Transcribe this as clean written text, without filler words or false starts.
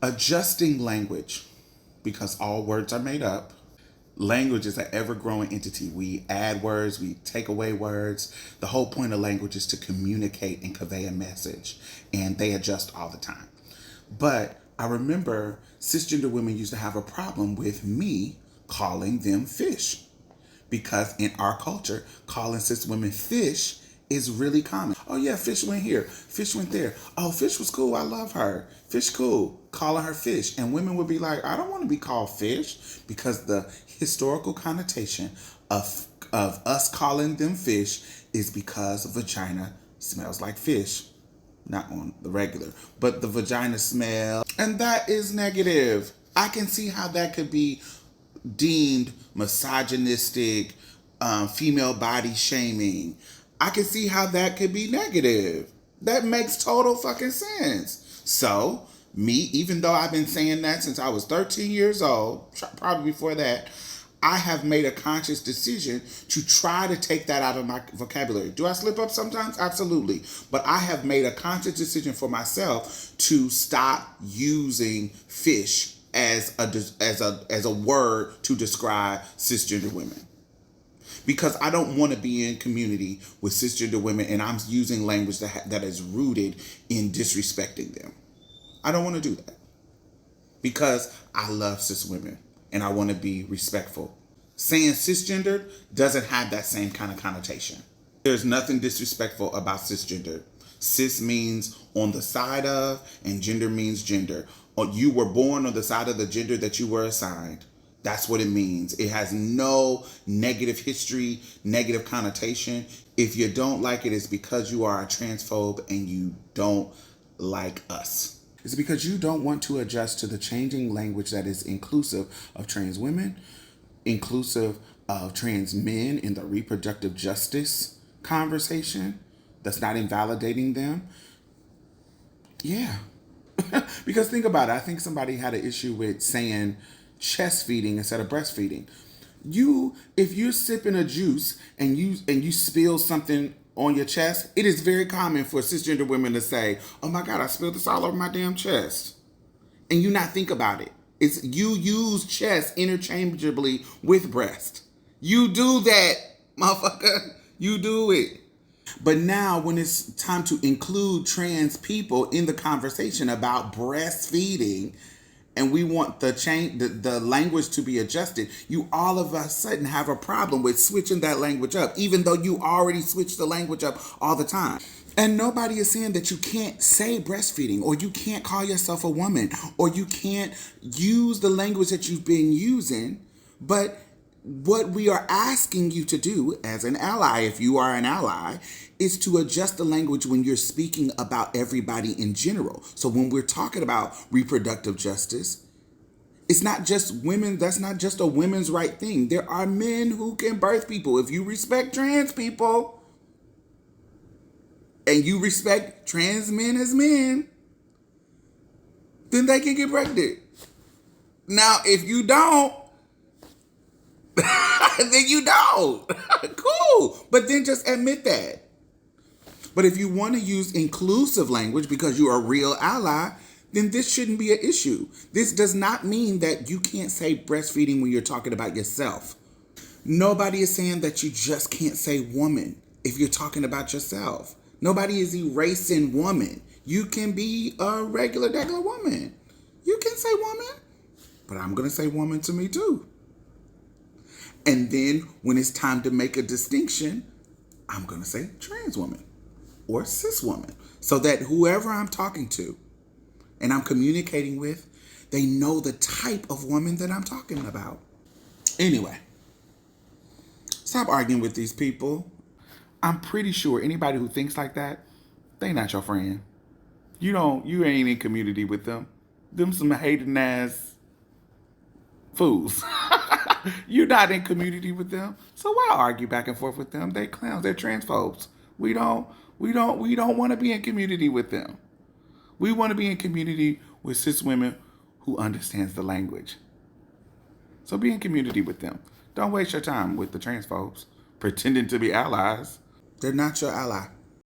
Adjusting language, because all words are made up. Language is an ever-growing entity. We add words, we take away words. The whole point of language is to communicate and convey a message, and they adjust all the time. But I remember cisgender women used to have a problem with me calling them fish, because in our culture, calling cis women fish is really common. Oh yeah, fish went here, fish went there. Oh, fish was cool, I love her. Fish cool, calling her fish. And women would be like, I don't want to be called fish, because the historical connotation of us calling them fish is because vagina smells like fish. Not on the regular, but the vagina smell. And that is negative. I can see how that could be deemed misogynistic, female body shaming. I can see how that could be negative. That makes total fucking sense. So, me, even though I've been saying that since I was 13 years old, probably before that, I have made a conscious decision to try to take that out of my vocabulary. Do I slip up sometimes? Absolutely. But I have made a conscious decision for myself to stop using fish as a word to describe cisgender women. Because I don't want to be in community with cisgender women and I'm using language that is rooted in disrespecting them. I don't want to do that. Because I love cis women and I want to be respectful. Saying cisgendered doesn't have that same kind of connotation. There's nothing disrespectful about cisgendered. Cis means on the side of, and gender means gender. Or you were born on the side of the gender that you were assigned. That's what it means. It has no negative history, negative connotation. If you don't like it, it's because you are a transphobe and you don't like us. It's because you don't want to adjust to the changing language that is inclusive of trans women, inclusive of trans men in the reproductive justice conversation that's not invalidating them. Yeah. Because think about it. I think somebody had an issue with saying chest feeding instead of breastfeeding. If you're sipping a juice and you spill something on your chest, it is very common for cisgender women to say, oh my God, I spilled this all over my damn chest. And you not think about it. It's you use chest interchangeably with breast. You do that, motherfucker. You do it. But now when it's time to include trans people in the conversation about breastfeeding, and we want the language to be adjusted, you all of a sudden have a problem with switching that language up, even though you already switch the language up all the time. And nobody is saying that you can't say breastfeeding, or you can't call yourself a woman, or you can't use the language that you've been using. But what we are asking you to do as an ally, if you are an ally, is to adjust the language when you're speaking about everybody in general. So when we're talking about reproductive justice, it's not just women. That's not just a women's right thing. There are men who can birth people. If you respect trans people and you respect trans men as men, then they can get pregnant. Now, if you don't, then you don't. Cool. But then just admit that. But if you want to use inclusive language because you're a real ally, then this shouldn't be an issue. This does not mean that you can't say breastfeeding when you're talking about yourself. Nobody is saying that you just can't say woman if you're talking about yourself. Nobody is erasing woman. You can be a regular woman. You can say woman, but I'm going to say woman to me too. And then when it's time to make a distinction, I'm going to say trans woman or cis woman, so that whoever I'm talking to and I'm communicating with, they know the type of woman that I'm talking about. Anyway, stop arguing with these people. I'm pretty sure anybody who thinks like that, they not your friend. You ain't in community with them. Them some hating ass fools. You're not in community with them. So why argue back and forth with them? They clowns, they're transphobes. We don't want to be in community with them. We want to be in community with cis women who understands the language. So be in community with them. Don't waste your time with the transphobes pretending to be allies. They're not your ally.